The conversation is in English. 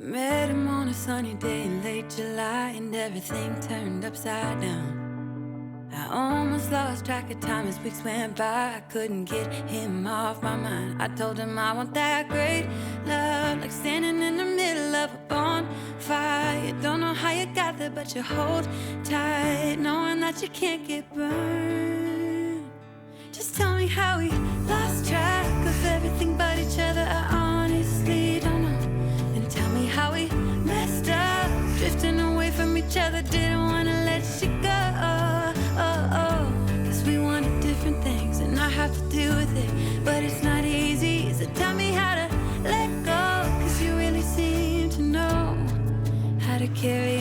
Met him on a sunny day in late July, and everything turned upside down. I almost lost track of time as weeks went by. I couldn't get him off my mind. I told him I want that great love, like standing in the middle of a bonfire. You don't know how you got there, but you hold tight, knowing that you can't get burned. Just tell me how we lost track of everything but each other. I honestly don't know. Then tell me how we messed up, drifting away from each other. Didn't wanna let you go. Cause we wanted different things, and I have to deal with it, but it's not easy. So tell me how to let go, cause you really seem to know how to carry